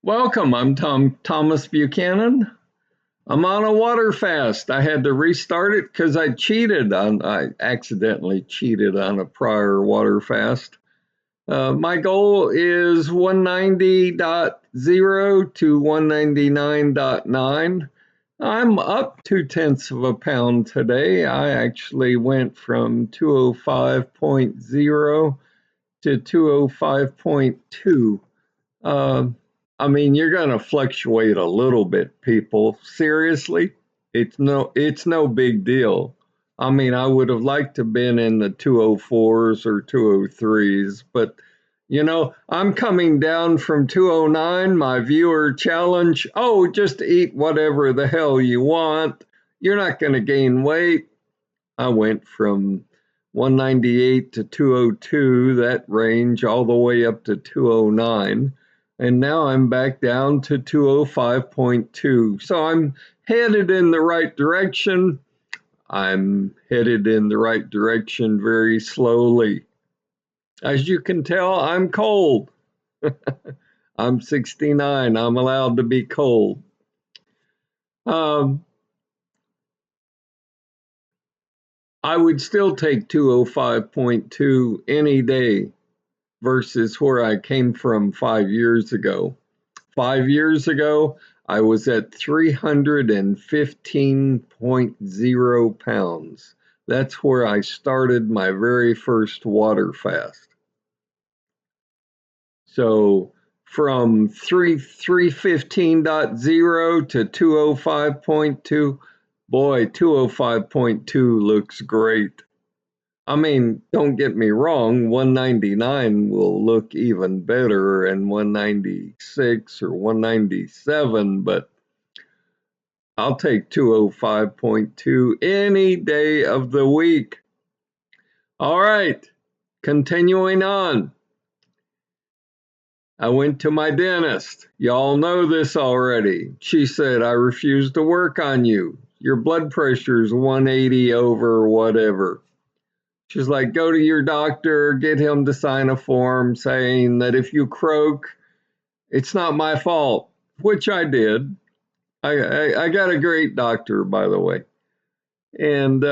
Welcome. I'm Thomas Buchanan. I'm on a water fast. I had to restart it because I accidentally cheated on a prior water fast. My goal is 190.0 to 199.9. I'm up 2/10 of a pound today. I actually went from 205.0 to 205.2. I mean, you're going to fluctuate a little bit, people. Seriously, it's no big deal. I mean, I would have liked to have been in the 204s or 203s, but I'm coming down from 209. My viewer challenge, oh, just eat whatever the hell you want. You're not going to gain weight. I went from 198 to 202, that range, all the way up to 209. And now I'm back down to 205.2. So I'm headed in the right direction. I'm headed in the right direction very slowly. As you can tell, I'm cold. I'm 69. I'm allowed to be cold. I would still take 205.2 any day versus where I came from 5 years ago. 5 years ago, I was at 315.0 pounds. That's where I started my very first water fast. So from 315.0 to 205.2, boy, 205.2 looks great. I mean, don't get me wrong, 199 will look even better, and 196 or 197, but I'll take 205.2 any day of the week. All right, continuing on. I went to my dentist. Y'all know this already. She said, I refuse to work on you. Your blood pressure's 180 over whatever. She's like, go to your doctor, get him to sign a form saying that if you croak, it's not my fault, which I did. I got a great doctor, by the way. And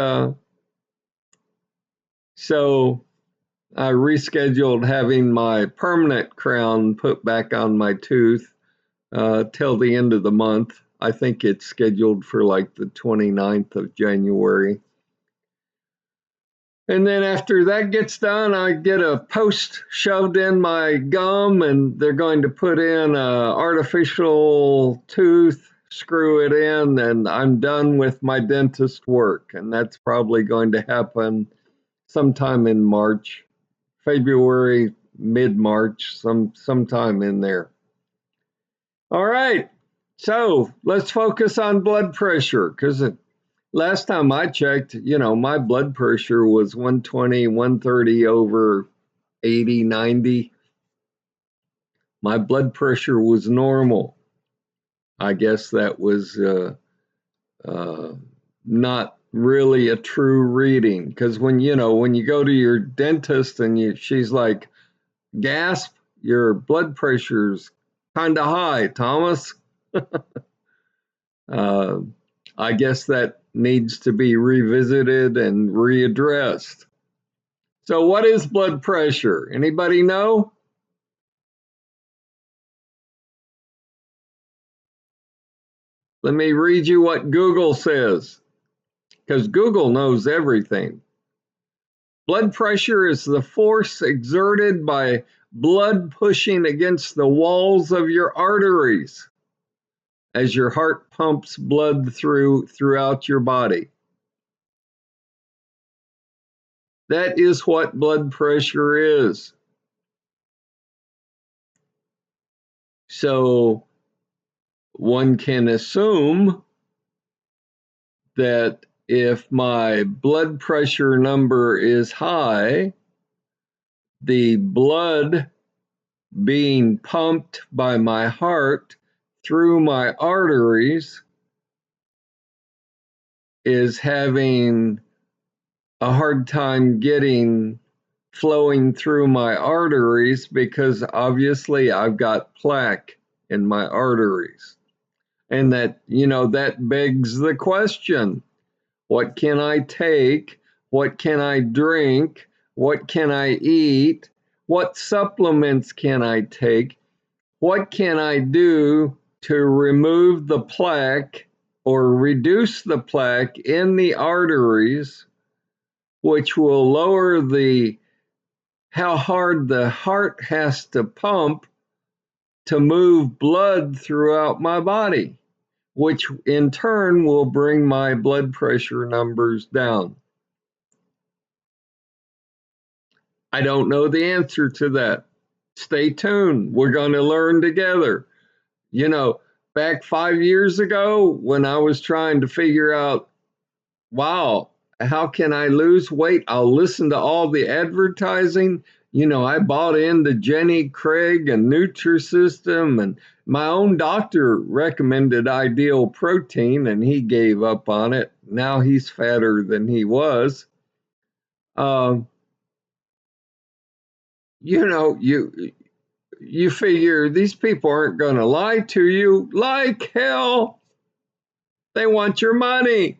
so I rescheduled having my permanent crown put back on my tooth till the end of the month. I think it's scheduled for like the 29th of January. And then after that gets done, I get a post shoved in my gum, and they're going to put in an artificial tooth, screw it in, and I'm done with my dentist work. And that's probably going to happen sometime in March, February, mid-March, sometime in there. All right, so let's focus on blood pressure, because last time I checked, my blood pressure was 120, 130 over 80, 90. My blood pressure was normal. I guess that was not really a true reading, because when you go to your dentist and she's like, gasp, your blood pressure's kind of high, Thomas. I guess that needs to be revisited and readdressed. So what is blood pressure? Anybody know? Let me read you what Google says, because Google knows everything. Blood pressure is the force exerted by blood pushing against the walls of your arteries as your heart pumps blood throughout your body. That is what blood pressure is. So one can assume that if my blood pressure number is high, the blood being pumped by my heart through my arteries is having a hard time flowing through my arteries, because obviously I've got plaque in my arteries. And that begs the question, what can I take? What can I drink? What can I eat? What supplements can I take? What can I do to remove the plaque or reduce the plaque in the arteries, which will lower how hard the heart has to pump to move blood throughout my body, which in turn will bring my blood pressure numbers down? I don't know the answer to that. Stay tuned. We're going to learn together. You know, back 5 years ago when I was trying to figure out, wow, how can I lose weight? I'll listen to all the advertising. I bought into Jenny Craig and Nutrisystem, and my own doctor recommended Ideal Protein, and he gave up on it. Now he's fatter than he was. Um, you figure these people aren't going to lie to you. Like hell, they want your money.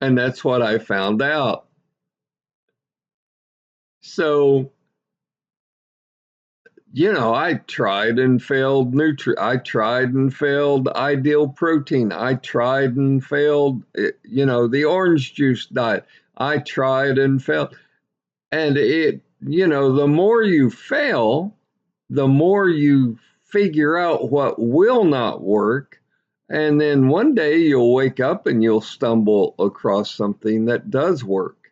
And that's what I found out. So, I tried and failed I tried and failed Ideal Protein. I tried and failed, the orange juice diet. I tried and failed. And the more you fail, the more you figure out what will not work. And then one day you'll wake up and you'll stumble across something that does work.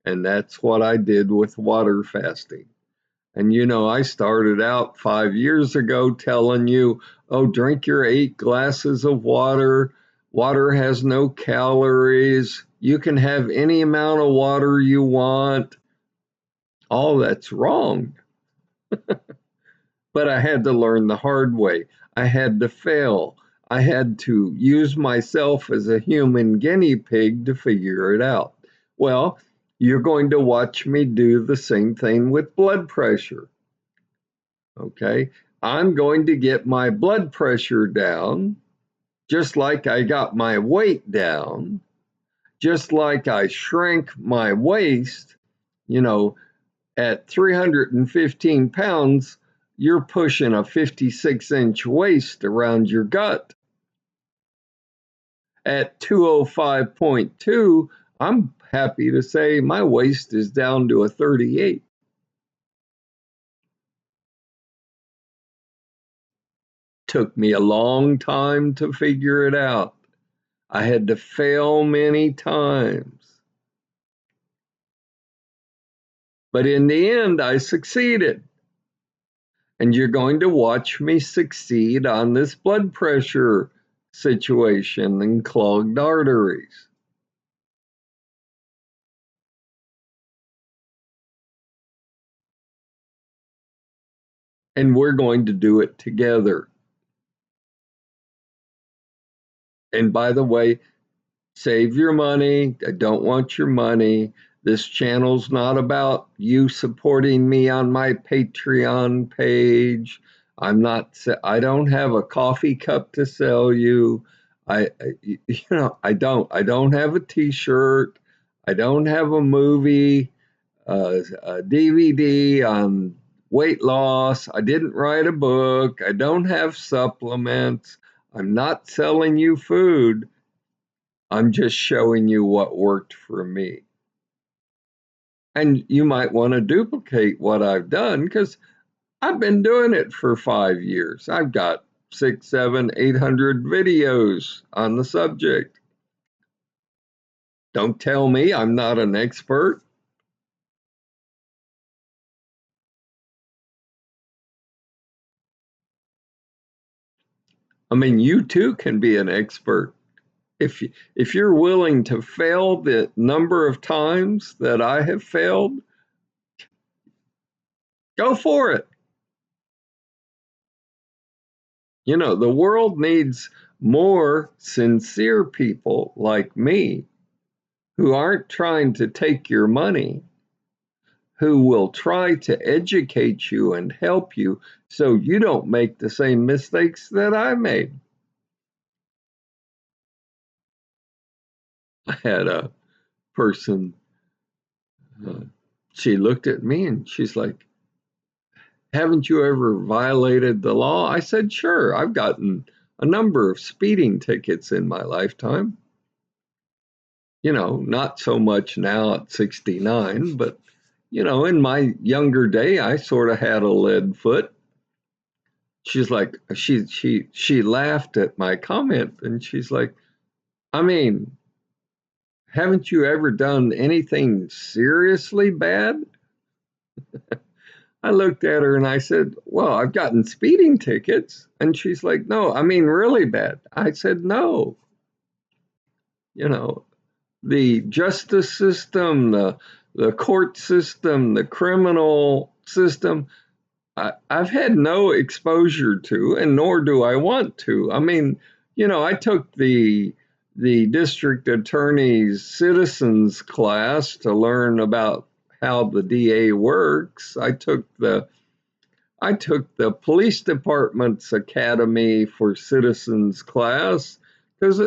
And that's what I did with water fasting. And I started out 5 years ago telling you, oh, drink your 8 glasses of water. Water has no calories. You can have any amount of water you want. All that's wrong. But I had to learn the hard way. I had to fail. I had to use myself as a human guinea pig to figure it out. Well, you're going to watch me do the same thing with blood pressure. Okay? I'm going to get my blood pressure down, just like I got my weight down, just like I shrank my waist. At 315 pounds, you're pushing a 56-inch waist around your gut. At 205.2, I'm happy to say my waist is down to a 38. Took me a long time to figure it out. I had to fail many times. But in the end, I succeeded. And you're going to watch me succeed on this blood pressure situation and clogged arteries. And we're going to do it together. And by the way, save your money. I don't want your money. This channel's not about you supporting me on my Patreon page. I don't have a coffee cup to sell you. I don't have a t-shirt. I don't have a movie, a DVD on weight loss. I didn't write a book. I don't have supplements. I'm not selling you food. I'm just showing you what worked for me. And you might want to duplicate what I've done because I've been doing it for 5 years. I've got 6, 7, 800 videos on the subject. Don't tell me I'm not an expert. I mean, you too can be an expert. If you're willing to fail the number of times that I have failed, go for it. The world needs more sincere people like me who aren't trying to take your money, who will try to educate you and help you so you don't make the same mistakes that I made. I had a person, uh, she looked at me and she's like, haven't you ever violated the law? I said, sure, I've gotten a number of speeding tickets in my lifetime. Not so much now at 69, but in my younger day, I sort of had a lead foot. She's like, she laughed at my comment and she's like, I mean, haven't you ever done anything seriously bad? I looked at her and I said, well, I've gotten speeding tickets. And she's like, no, I mean, really bad. I said, no, you know, the justice system, the court system, the criminal system, I've had no exposure to, and nor do I want to. I mean, I took the district attorney's citizens class to learn about how the DA works. I took the police department's academy for citizens class because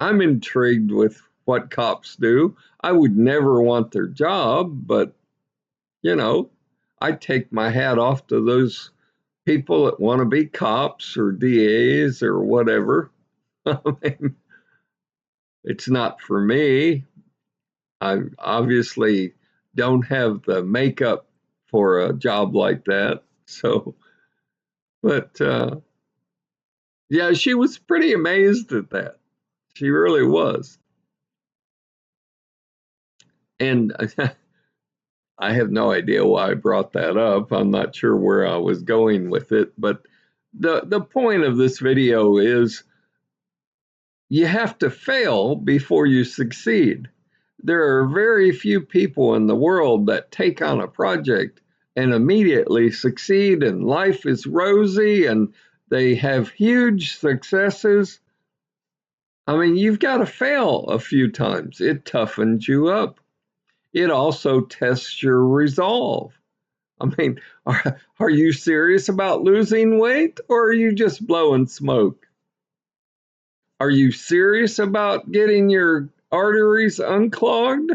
I'm intrigued with what cops do. I would never want their job, but you know, I take my hat off to those people that want to be cops or DAs or whatever. I mean, it's not for me. I obviously don't have the makeup for a job like that. So, but yeah, she was pretty amazed at that. She really was. And I have no idea why I brought that up. I'm not sure where I was going with it, but the point of this video is you have to fail before you succeed. There are very few people in the world that take on a project and immediately succeed, and life is rosy and they have huge successes. I mean, you've got to fail a few times. It toughens you up. It also tests your resolve. I mean, are you serious about losing weight or are you just blowing smoke? Are you serious about getting your arteries unclogged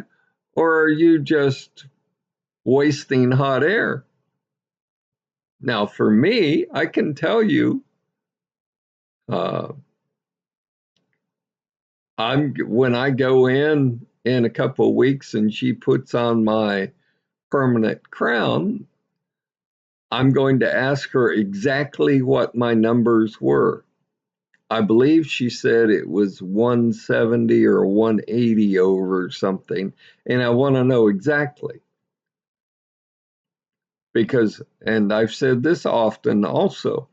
or are you just wasting hot air? Now, for me, I can tell you, uh, when I go in a couple of weeks and she puts on my permanent crown, I'm going to ask her exactly what my numbers were. I believe she said it was 170 or 180 over something, and I want to know exactly because, and I've said this often also,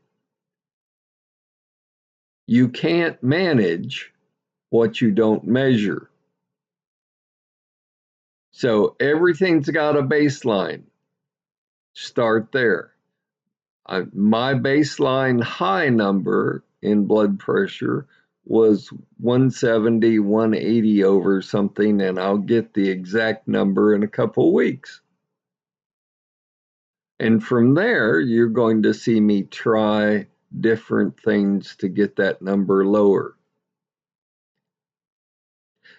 you can't manage what you don't measure. So everything's got a baseline. Start there. My baseline high number in blood pressure was 170, 180 over something, and I'll get the exact number in a couple weeks. And from there, you're going to see me try different things to get that number lower.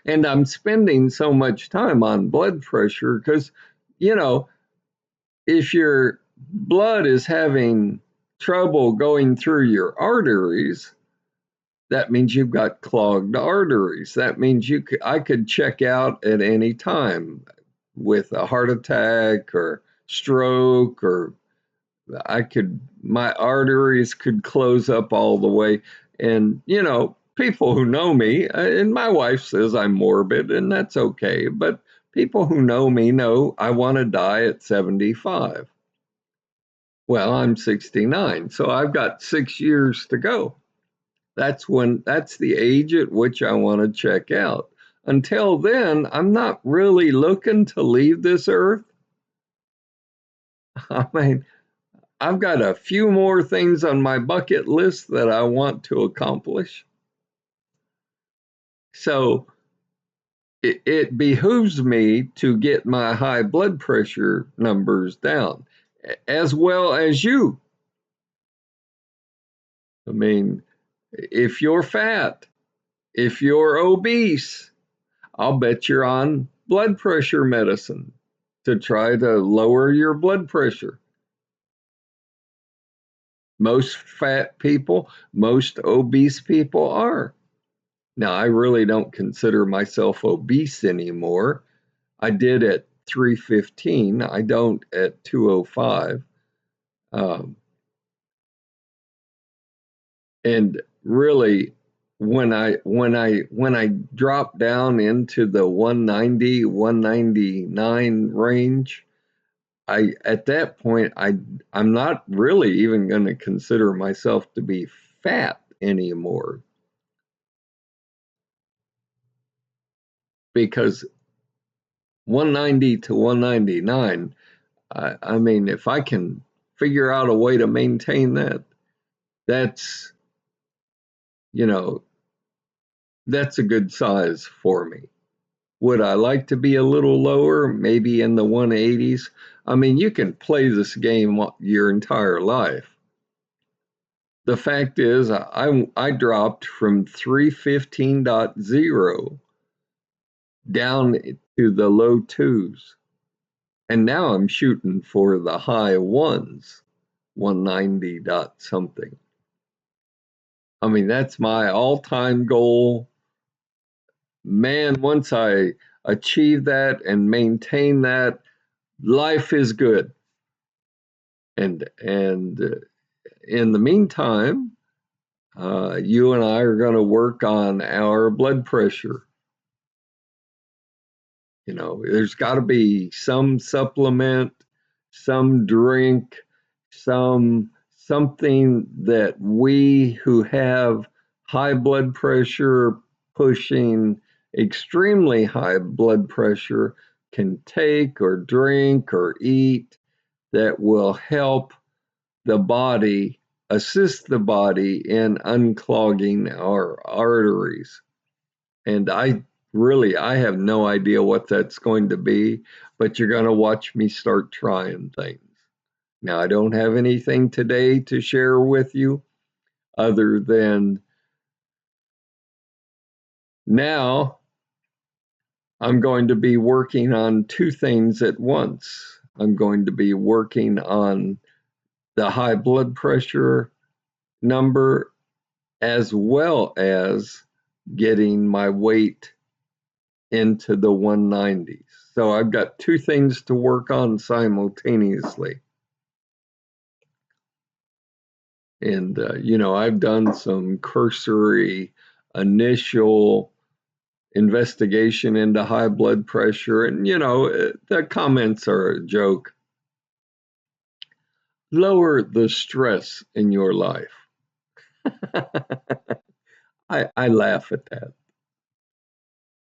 And I'm spending so much time on blood pressure because, if your blood is having trouble going through your arteries, that means you've got clogged arteries. That means I could check out at any time with a heart attack or stroke, or my arteries could close up all the way. And, people who know me, and my wife says I'm morbid, and that's okay, but people who know me know I want to die at 75. Well, I'm 69, so I've got 6 years to go. That's the age at which I want to check out. Until then, I'm not really looking to leave this earth. I mean, I've got a few more things on my bucket list that I want to accomplish. So it behooves me to get my high blood pressure numbers down, as well as you. I mean, if you're fat, if you're obese, I'll bet you're on blood pressure medicine to try to lower your blood pressure. Most fat people, most obese people are. Now, I really don't consider myself obese anymore. I did at 315. I don't at 205. Um, and really, when I drop down into the 190, 199 range, I at that point I'm not really even going to consider myself to be fat anymore, because 190 to 199, I mean, if I can figure out a way to maintain that, that's, you know, that's a good size for me. Would I like to be a little lower, maybe in the 180s? I mean, you can play this game your entire life. The fact is, I dropped from 315.0 down to the low twos. And now I'm shooting for the high ones, 190 dot something. I mean, that's my all time goal. Man, once I achieve that and maintain that, life is good. And in the meantime, you and I are going to work on our blood pressure. You know, there's got to be some supplement, some drink, something that we who have high blood pressure, pushing extremely high blood pressure, can take or drink or eat that will help the body, assist the body in unclogging our arteries. And I have no idea what that's going to be, but you're going to watch me start trying things. Now, I don't have anything today to share with you other than now I'm going to be working on two things at once. I'm going to be working on the high blood pressure number, as well as getting my weight into the 190s. So I've got two things to work on simultaneously. And, I've done some cursory initial investigation into high blood pressure, and, the comments are a joke. Lower the stress in your life. I laugh at that.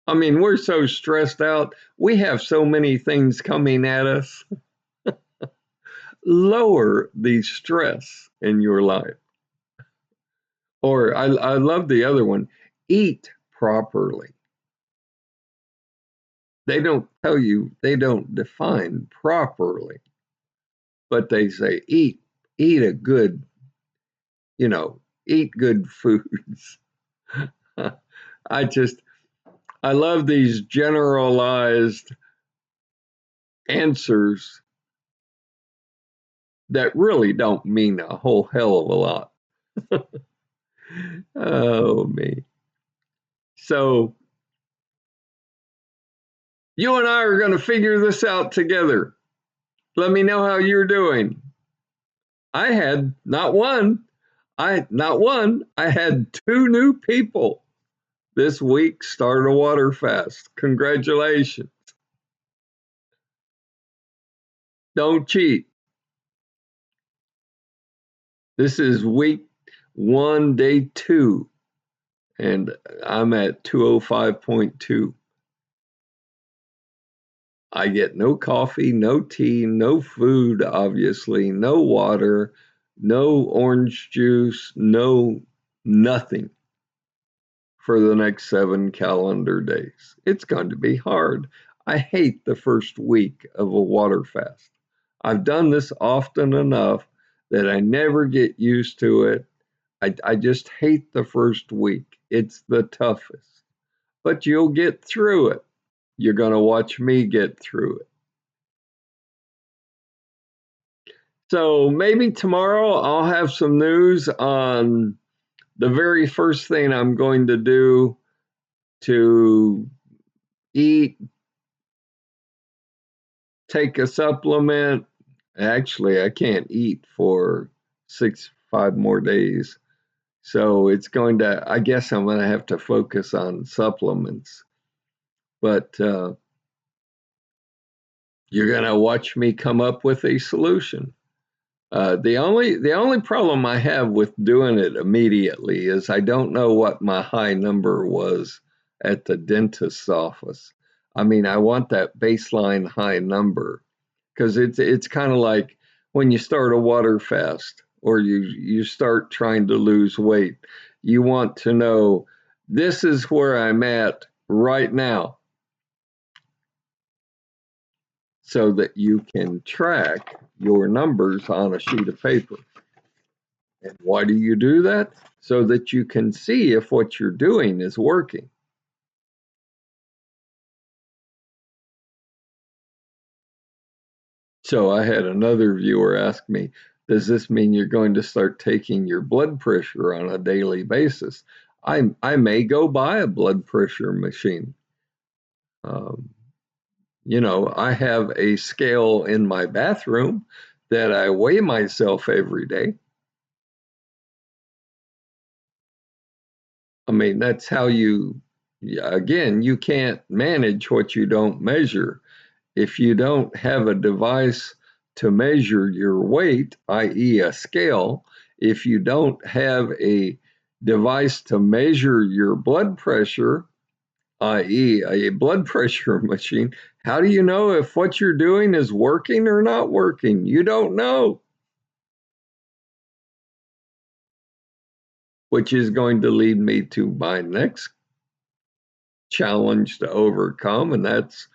I mean, we're so stressed out. We have so many things coming at us. Lower the stress in your life. Or I love the other one, eat properly. They don't tell you, they don't define properly, but they say eat a good, eat good foods. I just, I love these generalized answers that really don't mean a whole hell of a lot. Oh, me. So, you and I are going to figure this out together. Let me know how you're doing. I had I had two new people this week start a water fast. Congratulations. Don't cheat. This is week 1, day 2, and I'm at 205.2. I get no coffee, no tea, no food, obviously, no water, no orange juice, no nothing for the next 7 calendar days. It's going to be hard. I hate the first week of a water fast. I've done this often enough that I never get used to it. I just hate the first week. It's the toughest. But you'll get through it. You're going to watch me get through it. So maybe tomorrow I'll have some news on the very first thing I'm going to do to eat, take a supplement. Actually, I can't eat for 5 more days. So it's going to, I guess I'm going to have to focus on supplements. But you're going to watch me come up with a solution. The only problem I have with doing it immediately is I don't know what my high number was at the dentist's office. I mean, I want that baseline high number because it's kind of like when you start a water fast or you start trying to lose weight. You want to know this is where I'm at right now so that you can track your numbers on a sheet of paper. And why do you do that? So that you can see if what you're doing is working. So I had another viewer ask me, does this mean you're going to start taking your blood pressure on a daily basis? I may go buy a blood pressure machine. Um, I have a scale in my bathroom that I weigh myself every day. I mean, that's how again, you can't manage what you don't measure. If you don't have a device to measure your weight, i.e., a scale, if you don't have a device to measure your blood pressure, i.e., a blood pressure machine, how do you know if what you're doing is working or not working? You don't know, which is going to lead me to my next challenge to overcome, and that's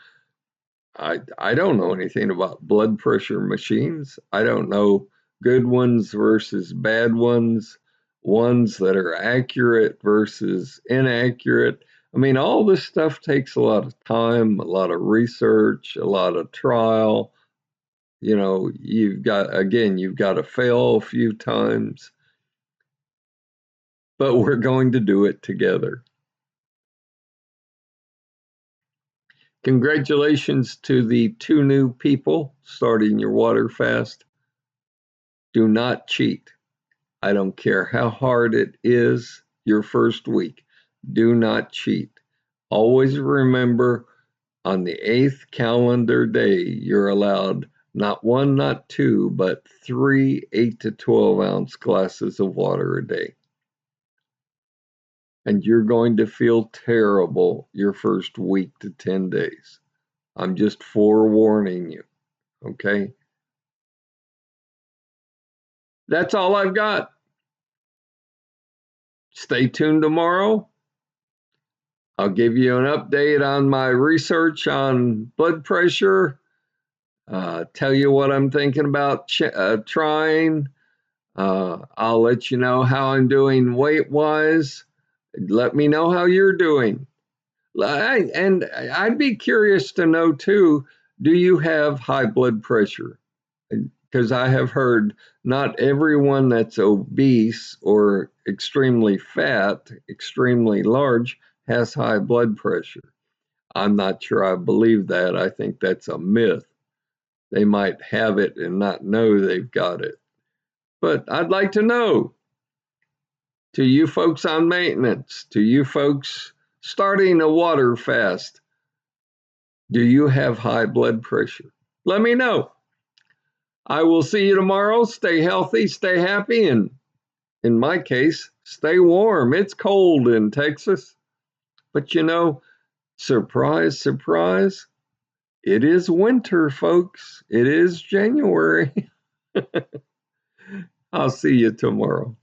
I don't know anything about blood pressure machines. I don't know good ones versus bad ones that are accurate versus inaccurate. I mean, all this stuff takes a lot of time, a lot of research, a lot of trial. You've got to fail a few times, but we're going to do it together. Congratulations to the 2 new people starting your water fast. Do not cheat. I don't care how hard it is your first week. Do not cheat. Always remember on the 8th calendar day, you're allowed not 1, not 2, but 3 8 to 12 ounce glasses of water a day. And you're going to feel terrible your first week to 10 days. I'm just forewarning you, okay? That's all I've got. Stay tuned tomorrow. I'll give you an update on my research on blood pressure, tell you what I'm thinking about trying. I'll let you know how I'm doing weight-wise. Let me know how you're doing. And I'd be curious to know, too, do you have high blood pressure? Because I have heard not everyone that's obese or extremely fat, extremely large, has high blood pressure. I'm not sure I believe that. I think that's a myth. They might have it and not know they've got it. But I'd like to know, to you folks on maintenance, to you folks starting a water fast, do you have high blood pressure? Let me know. I will see you tomorrow. Stay healthy, stay happy, and in my case, stay warm. It's cold in Texas. But surprise, surprise, it is winter, folks. It is January. I'll see you tomorrow.